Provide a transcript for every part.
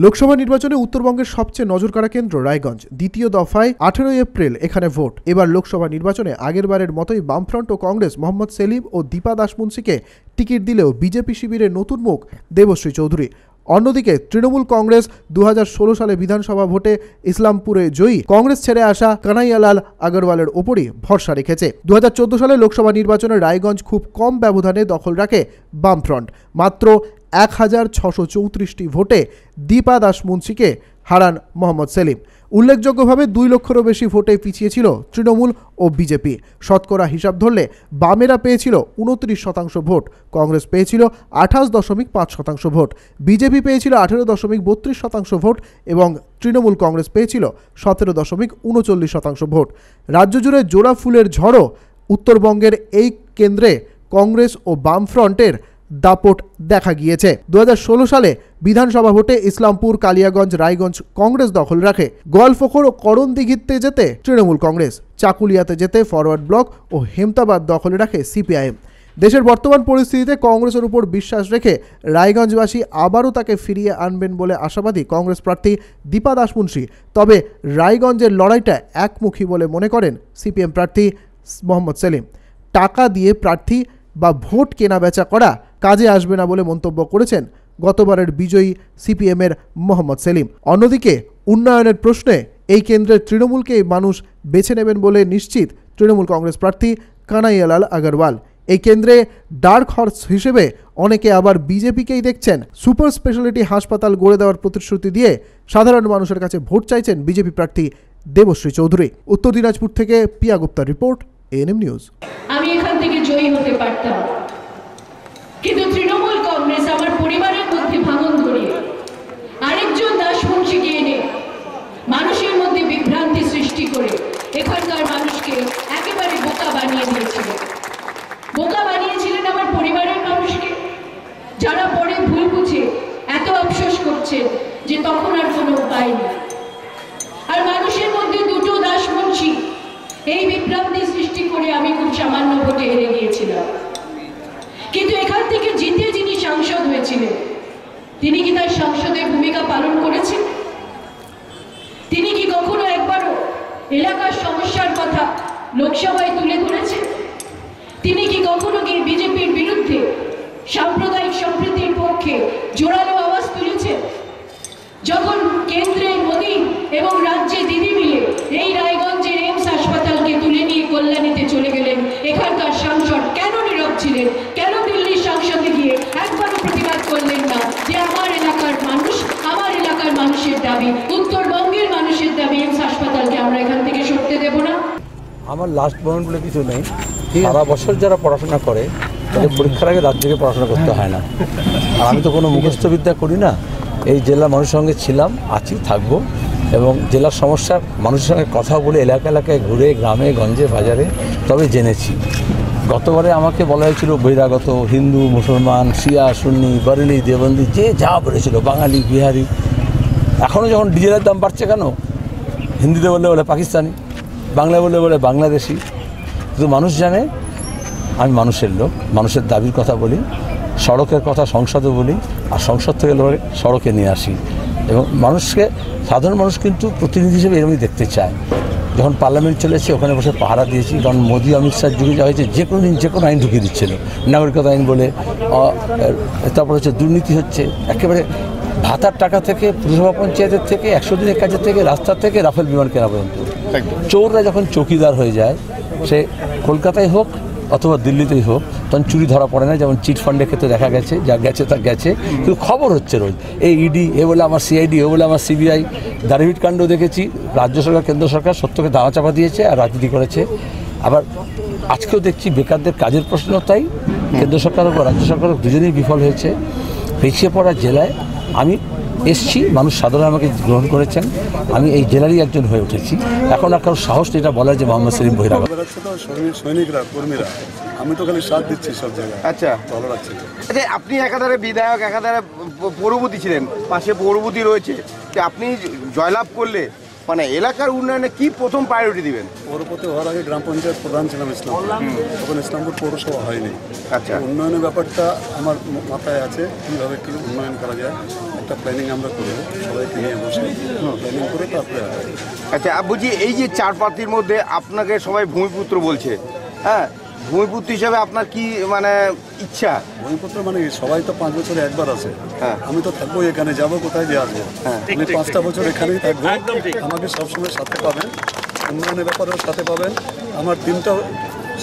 লোকসভা নির্বাচনে উত্তরবঙ্গের সবচেয়ে নজরকাড়া কেন্দ্র রায়গঞ্জ। দ্বিতীয় দফায় 18 এপ্রিল এখানে ভোট। এবার লোকসভা নির্বাচনে আগেরবারের মতোই বামফ্রন্ট ও কংগ্রেস মোহাম্মদ সেলিম ও দীপা দাসমুন্সিকে টিকিট দিলেও বিজেপি শিবিরের নতুন মুখ দেবশ্রী চৌধুরী। অন্যদিকে তৃণমূল কংগ্রেস 2016 সালে বিধানসভা ভোটে ইসলামপুরে জয়ী কংগ্রেস ছেড়ে আসা কানাইয়ালাল আগরওয়ালের ওপরই ভরসা রেখেছে। 2014 সালে লোকসভা নির্বাচনে রায়গঞ্জ খুব কম ব্যবধানে দখল রাখে বামফ্রন্ট। মাত্র 1634টি ভোটে দীপা দাসমুন্সিকে হারান মোহাম্মদ সেলিম। উল্লেখযোগ্যভাবে 2 লক্ষেরও বেশি ভোটে পিছিয়ে ছিল তৃণমূল ও বিজেপি। শতকরা হিসাব ধরলে বামেরা পেয়েছিল 29% ভোট, কংগ্রেস পেয়েছিল 28.5% ভোট, বিজেপি পেয়েছিল 18.32% ভোট এবং তৃণমূল কংগ্রেস পেয়েছিল 17.39% ভোট। রাজ্য জুড়ে জোড়া ফুলের ঝড়ও উত্তরবঙ্গের এই কেন্দ্রে কংগ্রেস ও বামফ্রন্টের দাপট দেখা গিয়েছে। 2016 সালে বিধানসভা ভোটে ইসলামপুর, কালিয়াগঞ্জ, রায়গঞ্জ কংগ্রেস দখল রাখে। গোয়ালফোকর ও করণদিঘিতে যেতে তৃণমূল কংগ্রেস, চাকুলিয়াতে যেতে ফরওয়ার্ড ব্লক ও হেমতাবাদ দখলে রাখে সিপিআইএম। দেশের বর্তমান পরিস্থিতিতে কংগ্রেসের উপর বিশ্বাস রেখে রায়গঞ্জবাসী আবারও তাকে ফিরিয়ে আনবেন বলে আশাবাদী কংগ্রেস প্রার্থী দীপা দাসমুন্সি। তবে রায়গঞ্জের লড়াইটা একমুখী বলে মনে করেন সিপিএম প্রার্থী মোহাম্মদ সেলিম। টাকা দিয়ে প্রার্থী বা ভোট কেনা বেচা করা কাজে আসবে না বলে মন্তব্য করেছেন গতবারের বিজয়ী সিপিএমের মোহাম্মদ সেলিম। অন্যদিকে উন্নয়নের প্রশ্নে এই কেন্দ্রের তৃণমূলকেই মানুষ বেছে নেবেন বলে নিশ্চিত তৃণমূল কংগ্রেস প্রার্থী কানাইয়ালাল আগরওয়াল। এই কেন্দ্রে ডার্ক হর্স হিসেবে অনেকে আবার বিজেপিকেই দেখছেন। সুপার স্পেশালিটি হাসপাতাল গড়ে দেওয়ার প্রতিশ্রুতি দিয়ে সাধারণ মানুষের কাছে ভোট চাইছেন বিজেপি প্রার্থী দেবশ্রী চৌধুরী। উত্তর দিনাজপুর থেকে পিয়া গুপ্তার রিপোর্ট, এএনএম নিউজ। আমি এখান থেকে জয়ী হতে পারতাম, কিন্তু তৃণমূল কংগ্রেস আমার পরিবারের মধ্যে ভাঙন ধরিয়ে আরেকজন দাসমুন্সিকে এনে মানুষের মধ্যে বিভ্রান্তি সৃষ্টি করে এখানকার মানুষকে একেবারে বোকা বানিয়ে দিয়েছিলেন। বোকা বানিয়েছিলেন আমার পরিবারের মানুষকে, যারা পরে ভুল বুঝে এত আফসোস করছেন যে তখন আর কোনো উপায় নেই। আর মানুষের মধ্যে দুটো দাসমুন্সি এই বিভ্রান্তি সৃষ্টি করে আমি খুব সামান্য ভোটে হেরে গিয়েছিলাম। কিন্তু এখান থেকে জিতে যিনি সাংসদ হয়েছিলেন, তিনি কি তার সংসদের ভূমিকা পালন করেছেন? তিনি কি কখনো একবারও এলাকার সমস্যার কথা লোকসভায় তুলে ধরেছেন? তিনি কি কখনো কি বিজেপির বিরুদ্ধে সাম্প্রদায়িক সম্প্রীতির পক্ষে জোরালো আওয়াজ তুলেছেন? যখন কেন্দ্রে মোদী এবং রাজ্যে দিদি মিলে এই রায়গঞ্জের এইমস হাসপাতালকে তুলে নিয়ে কল্যাণীতে চলে গেলেন, এখানকার সাংসদ কেন নীরব ছিলেন? কেন দিল্লির সংসদে গিয়ে একবারও প্রতিবাদ করলেন না যে আমার এলাকার মানুষ, আমার এলাকার মানুষের দাবি, উত্তরবঙ্গের মানুষের দাবি এইমস হাসপাতালকে আমরা এখান থেকে সরতে দেব না? আমার লাস্ট পয়েন্ট বলে কিছু নেই। সারা বছর যারা পড়াশোনা করে তাদের পরীক্ষার আগে রাত থেকে পড়াশোনা করতে হয় না। আর আমি তো কোনো মুখস্থ বিদ্যা করি না। এই জেলার মানুষের সঙ্গে ছিলাম, আছি, থাকবো এবং জেলার সমস্যার মানুষের সঙ্গে কথা বলে এলাকায় ঘুরে গ্রামে গঞ্জে বাজারে তবে জেনেছি। গতবারে আমাকে বলা হয়েছিল বহিরাগত, হিন্দু, মুসলমান, শিয়া, সুন্নি, বারেলি, দেবন্দি, যে যা বলেছিল, বাঙালি, বিহারি। এখনও যখন ডিজেলের দাম বাড়ছে কেন? হিন্দিতে বললে বলে পাকিস্তানি, বাংলায় বললে বলে বাংলাদেশি। কিন্তু মানুষ জানে আমি মানুষের লোক, মানুষের দাবির কথা বলি, সড়কের কথা সংসদে বলি, আর সংসদ থেকে লড়ে সড়কে নিয়ে আসি এবং মানুষকে, সাধারণ মানুষ কিন্তু প্রতিনিধি হিসেবে এরকমই দেখতে চায়। যখন পার্লামেন্ট চলেছে ওখানে বসে পাহারা দিয়েছি, কারণ মোদী অমিত শাহর যুগে যা হয়েছে যে কোনো দিন যে কোনো আইন ঢুকিয়ে দিচ্ছিল, নাগরিকতা আইন বলে। তারপর হচ্ছে দুর্নীতি হচ্ছে, একেবারে ভাতার টাকা থেকে, পুরসভা পঞ্চায়েতের থেকে, 100 দিনের কাজের থেকে, রাস্তার থেকে, রাফেল বিমান কেনা পর্যন্ত। চোররা যখন চৌকিদার হয়ে যায়, সে কলকাতায় হোক অথবা দিল্লিতেই হোক, তখন চুরি ধরা পড়ে না। যেমন চিট ফান্ডের ক্ষেত্রে দেখা গেছে, যা গেছে তা গেছে, কিন্তু খবর হচ্ছে রোজ। এই ইডি এ বলে আমার সিআইডি, এ বলে আমার সিবিআই। দারিমিট কাণ্ড দেখেছি, রাজ্য সরকার কেন্দ্র সরকার সত্যকে দাঁড়াচাপা দিয়েছে আর রাজনীতি করেছে। আবার আজকেও দেখছি বেকারদের কাজের প্রশ্ন, তাই কেন্দ্র সরকার হোক রাজ্য সরকার হোক দুজনেই বিফল হয়েছে। পিছিয়ে পড়া জেলায় আমি এসছি, মানুষ সাধারণ আমাকে গ্রহণ করেছেন, আমি এই জেলারই একজন হয়ে উঠেছি। এখন আর কারোর সাহস এটা বলার যে মোহাম্মদ সেলিম বহিরাগত। সৈনিকরা, কর্মীরা, আমি তো খালি সাথ দিচ্ছি সব জায়গায়। আচ্ছা, ভালো লাগছে। আচ্ছা, আপনি একাধারে বিধায়ক, একাধারে পৌরপতি ছিলেন, পাশে পৌরপতি রয়েছে, যে আপনি জয়লাভ করলে মানে এলাকার উন্নয়নে কি প্রথম প্রায়োরিটি দিবেন? পৌরপতি হওয়ার আগে গ্রাম পঞ্চায়েত প্রধান ছিলাম ইসলামপুর, তখন ইসলামপুর পৌরসভা হয়নি। আচ্ছা। উন্নয়নের ব্যাপারটা আমার মাথায় আছে, কীভাবে কী উন্নয়ন করা যায় একটা প্ল্যানিং আমরা করবো, সবাইকে নিয়ে বসে প্ল্যানিং করে তারপরে। আচ্ছা, বুঝি এই যে 4 প্রার্থীর মধ্যে আপনাকে সবাই ভূমিপুত্র বলছে, হ্যাঁ, ভূমিপুত্র হিসাবে আপনার কি মানে ইচ্ছা? ভূমিপুত্র মানে সবাই তো 5 বছরে একবার আছে, হ্যাঁ। আমি তো থাকবো এখানে, যাবো কোথায় যে আসবো, আমি 5টা বছর এখানেই থাকবো, আমাকে সবসময় সাথে পাবেন, উন্নয়নের ব্যাপারেও সাথে পাবেন। আমার 3টা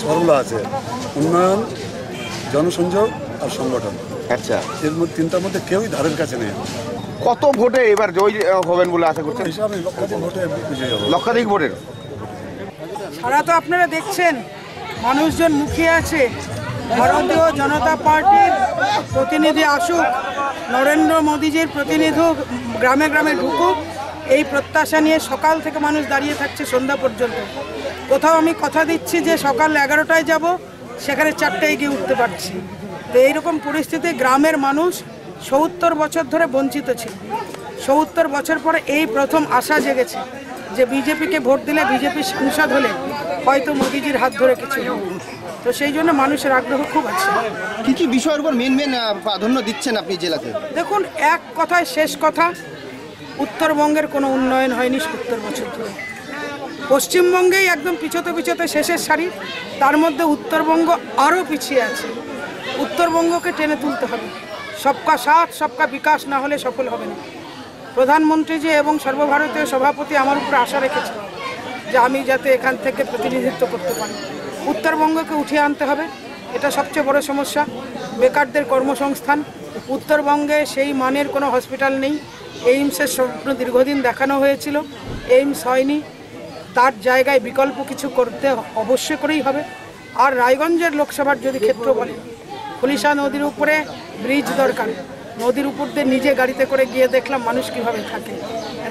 সরলা আছে, উন্নয়ন, জনসংযোগ আর সংগঠন। আচ্ছা, এর মধ্যে 3টার মধ্যে কেউই ধারের কাছে নেই। কত ভোটে এবার জয়ী হবেন বলে আশা করছেন? হিসাবে লক্ষাধিক ভোটে বিজয়ী হবো। লক্ষাধিক ভোটের। সারা তো আপনারা দেখছেন, মানুষজন মুখিয়ে আছে ভারতীয় জনতা পার্টির প্রতিনিধি আসুক, নরেন্দ্র মোদীজির প্রতিনিধি গ্রামে গ্রামে ঢুকুক, এই প্রত্যাশা নিয়ে সকাল থেকে মানুষ দাঁড়িয়ে থাকছে সন্ধ্যা পর্যন্ত। কোথাও আমি কথা দিচ্ছি যে সকাল 11টায় যাব, সেখানে 4টায় গিয়ে উঠতে পারছি। তো এইরকম পরিস্থিতি গ্রামের মানুষ 70 বছর ধরে বঞ্চিত ছিল। 70 বছর পরে এই প্রথম আশা জেগেছে যে বিজেপিকে ভোট দিলে, বিজেপির সাংসদ হলে হয়তো মোদিজির হাত ধরে কিছু হবে। তো সেই জন্য মানুষের আগ্রহ খুব আছে। কি কি বিষয়ের উপর মেন প্রাধান্য দিচ্ছেন আপনি জেলাতে? দেখুন, এক কথায় শেষ কথা, উত্তরবঙ্গের কোনো উন্নয়ন হয়নি 70 বছর ধরে। পশ্চিমবঙ্গেই একদম পিছতে শেষের সারি, তার মধ্যে উত্তরবঙ্গ আরও পিছিয়ে আছে। উত্তরবঙ্গকে টেনে তুলতে হবে। সবকা সাথ সবকা বিকাশ না হলে সফল হবে না। প্রধানমন্ত্রীজি এবং সর্বভারতীয় সভাপতি আমার উপর আশা রেখেছে যে আমি যাতে এখান থেকে প্রতিনিধিত্ব করতে পারি। উত্তরবঙ্গকে উঠিয়ে আনতে হবে, এটা সবচেয়ে বড় সমস্যা। বেকারদের কর্মসংস্থান, উত্তরবঙ্গে সেই মানের কোনো হসপিটাল নেই। এইমসের স্বপ্ন দীর্ঘদিন দেখানো হয়েছিল, এইমস হয়নি। তার জায়গায় বিকল্প কিছু করতে অবশ্যই করেই হবে। আর রায়গঞ্জের লোকসভার যদি ক্ষেত্র বলে, ফুলিশা নদীর উপরে ব্রিজ দরকার। নদীর উপর দিয়ে নিজে গাড়িতে করে গিয়ে দেখলাম মানুষ কীভাবে থাকে।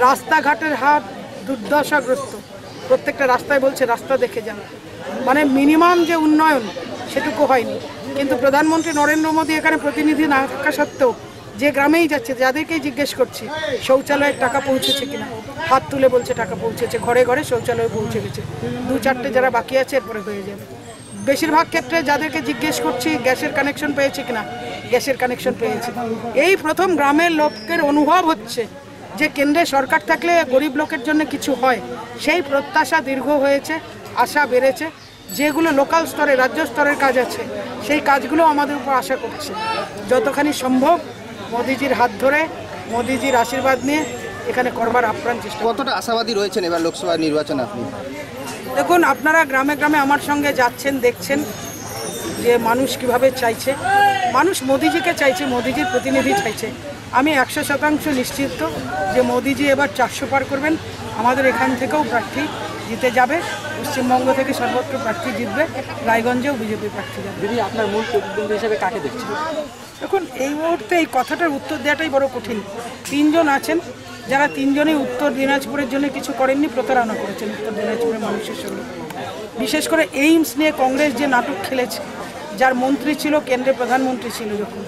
রাস্তাঘাটের হাত দুর্দশাগ্রস্ত, প্রত্যেকটা রাস্তায় বলছে রাস্তা দেখে যান। মানে মিনিমাম যে উন্নয়ন সেটুকু হয়নি। কিন্তু প্রধানমন্ত্রী নরেন্দ্র মোদী এখানে প্রতিনিধি না থাকা সত্ত্বেও যে গ্রামেই যাচ্ছে, যাদেরকেই জিজ্ঞেস করছি শৌচালয়ের টাকা পৌঁছেছে কিনা, হাত তুলে বলছে টাকা পৌঁছেছে, ঘরে ঘরে শৌচালয় পৌঁছে গেছে। 2-4টে যারা বাকি আছে এরপরে হয়ে যাবে। বেশিরভাগ ক্ষেত্রে যাদেরকে জিজ্ঞেস করছি গ্যাসের কানেকশন পেয়েছে কিনা, গ্যাসের কানেকশন পেয়েছে। এই প্রথম গ্রামের লোকের অনুভব হচ্ছে যে কেন্দ্রে সরকার থাকলে গরিব লোকের জন্য কিছু হয়। সেই প্রত্যাশা দীর্ঘ হয়েছে, আশা বেড়েছে। যেগুলো লোকাল স্তরে, রাজ্য স্তরের কাজ আছে, সেই কাজগুলো আমাদের উপর আশা করছে। যতখানি সম্ভব মোদিজির হাত ধরে, মোদিজির আশীর্বাদ নিয়ে এখানে করবার আপ্রাণ চেষ্টা। কতটা আশাবাদী রয়েছেন এবার লোকসভা নির্বাচন আপনি? দেখুন, আপনারা গ্রামে গ্রামে আমার সঙ্গে যাচ্ছেন, দেখছেন যে মানুষ কিভাবে চাইছে। মানুষ মোদিজিকে চাইছে, মোদিজির প্রতিনিধি চাইছে। আমি 100% নিশ্চিত যে মোদিজি এবার 400 পার করবেন। আমাদের এখান থেকেও প্রার্থী জিতে যাবে, পশ্চিমবঙ্গ থেকে সর্বত্র প্রার্থী জিতবে, রায়গঞ্জেও বিজেপি প্রার্থী যাবে। দিদি, আপনার মূল প্রতিদ্বন্দ্বী হিসেবে কাকে দেখছেন? দেখুন, এই মুহূর্তে এই কথাটার উত্তর দেওয়াটাই বড় কঠিন। 3 জন আছেন যারা 3 জনেই উত্তর দিনাজপুরের জন্য কিছু করেননি, প্রতারণা করেছেন উত্তর দিনাজপুরের মানুষের সঙ্গে। বিশেষ করে এইমস নিয়ে কংগ্রেস যে নাটক খেলেছে, যার মন্ত্রী ছিল, কেন্দ্রের প্রধানমন্ত্রী ছিল যখন,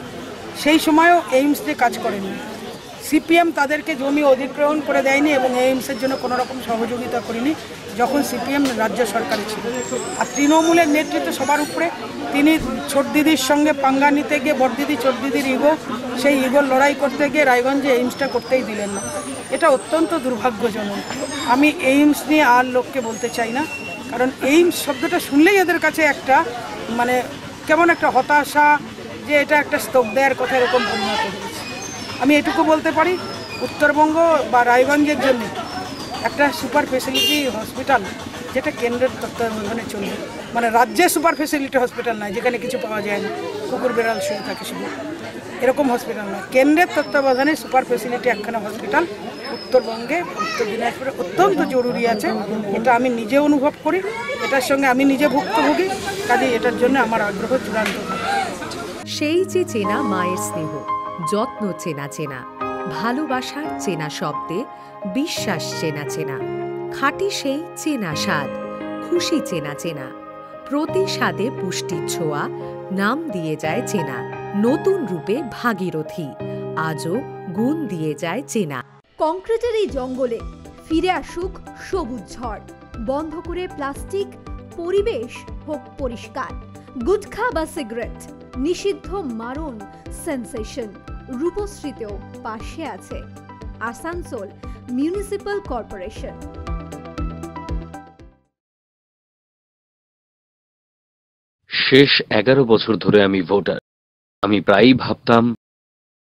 সেই সময়ও এইমস নিয়ে কাজ করেননি। সিপিএম তাদেরকে জমি অধিগ্রহণ করে দেয়নি এবং এইমসের জন্য কোনো রকম সহযোগিতা করেনি যখন সিপিএম রাজ্য সরকারে ছিল। আর তৃণমূলের নেতৃত্ব সবার উপরে, তিনি ছোট দিদির সঙ্গে পাঙ্গা নিতে গিয়ে বড়দিদি ছোট দিদির ইগো, সেই ইগোর লড়াই করতে গিয়ে রায়গঞ্জে এইমসটা করতেই দিলেন না। এটা অত্যন্ত দুর্ভাগ্যজনক। আমি এইমস নিয়ে আর লোককে বলতে চাই না, কারণ এইমস শব্দটা শুনলেই এদের কাছে একটা মানে কেমন একটা হতাশা, যে এটা একটা স্তব্ধের কথা এরকম পরিণত হয়েছে। আমি এটুকু বলতে পারি, উত্তরবঙ্গ বা রায়গঞ্জের জন্য একটা সুপার ফেসিলিটি হসপিটাল, যেটা কেন্দ্রের তত্ত্বাবধানে চলবে, মানে রাজ্যের সুপার ফেসিলিটি হসপিটাল নয় যেখানে কিছু পাওয়া যায় না, কুকুর বেড়াল শুয়ে থাকে শুধু, এরকম হসপিটাল নয়। কেন্দ্রের তত্ত্বাবধানে সুপার ফেসিলিটি একখানা হসপিটাল উত্তরবঙ্গে, উত্তর দিনাজপুরে অত্যন্ত জরুরি আছে। এটা আমি নিজে অনুভব করি, এটার সঙ্গে আমি নিজে ভুক্তভোগী, কাজে এটার জন্য আমার আগ্রহ চূড়ান্ত। সেই যে চেনা মায়ের স্নেহ, যত্ন চেনা চেনা, ভালোবাসার চেনা শব্দে বিশ্বাস চেনা চেনা, খাঁটি সেই চেনা স্বাদ, খুশি চেনা চেনা, প্রতি স্বাদে পুষ্টির ছোঁয়া, নাম দিয়ে যায় চেনা, নতুন রূপে ভাগীরথী, আজও গুণ দিয়ে যায় চেনা। কংক্রিটের এই জঙ্গলে ফিরে আসুক সবুজ ঝড়, বন্ধ করে প্লাস্টিক, পরিবেশ হোক পরিষ্কার। গুটখা বা সিগারেট নিষিদ্ধ, মারণ সেন্সেশন। রূপশ্রীতেও পাশে আছে আসানসোল মিউনিসিপ্যাল কর্পোরেশন। শেষ 11 বছর ধরে আমি ভোটার। আমি প্রায়ই ভাবতাম,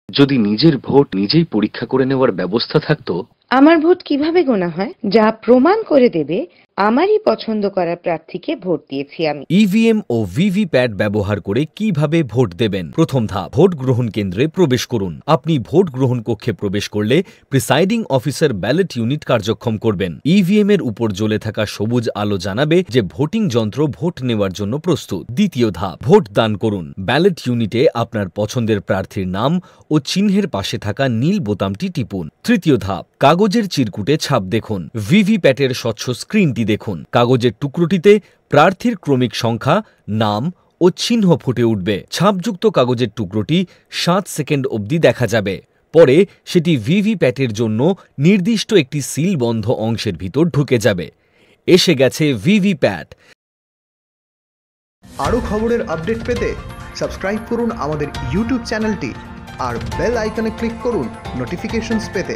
যদি নিজের ভোট নিজেই পরীক্ষা করে নেওয়ার ব্যবস্থা থাকতো। আমার ভোট কিভাবে গোনা হয়, যা প্রমাণ করে দেবে আমারই পছন্দ করা প্রার্থীকে ভোট দিয়েছি আমি। ইভিএম ও ভিভিপ্যাট ব্যবহার করে কিভাবে ভোট দেবেন। প্রথম ধাপ, ভোট গ্রহণ কেন্দ্রে প্রবেশ করুন। আপনি ভোট গ্রহণ কক্ষে প্রবেশ করলে প্রিসাইডিং অফিসার ব্যালট ইউনিট কার্যক্ষম করবেন। ইভিএম এর উপর জ্বলে থাকা সবুজ আলো জানাবে যে ভোটিং যন্ত্র ভোট নেওয়ার জন্য প্রস্তুত। দ্বিতীয় ধাপ, ভোট দান করুন। ব্যালট ইউনিটে আপনার পছন্দের প্রার্থীর নাম ও চিহ্নের পাশে থাকা নীল বোতামটি টিপুন। তৃতীয় ধাপ, কাগজের চিরকুটে ছাপ দেখুন। ভিভিপ্যাটের স্বচ্ছ স্ক্রিনটি দেখুন। কাগজের টুকরোটিতে প্রার্থীর ক্রমিক সংখ্যা, নাম ও চিহ্ন ফুটে উঠবে। ছাপযুক্ত কাগজের টুকরোটি 7 সেকেন্ড অবধি দেখা যাবে। পরে সেটি ভিভিপ্যাটের জন্য নির্দিষ্ট একটি সিলবন্ধ অংশের ভিতর ঢুকে যাবে। এসে গেছে ভিভিপ্যাট। আরও খবরের আপডেট পেতে সাবস্ক্রাইব করুন আমাদের ইউটিউব চ্যানেলটি আর বেল আইকনে ক্লিক করুন নোটিফিকেশনস পেতে।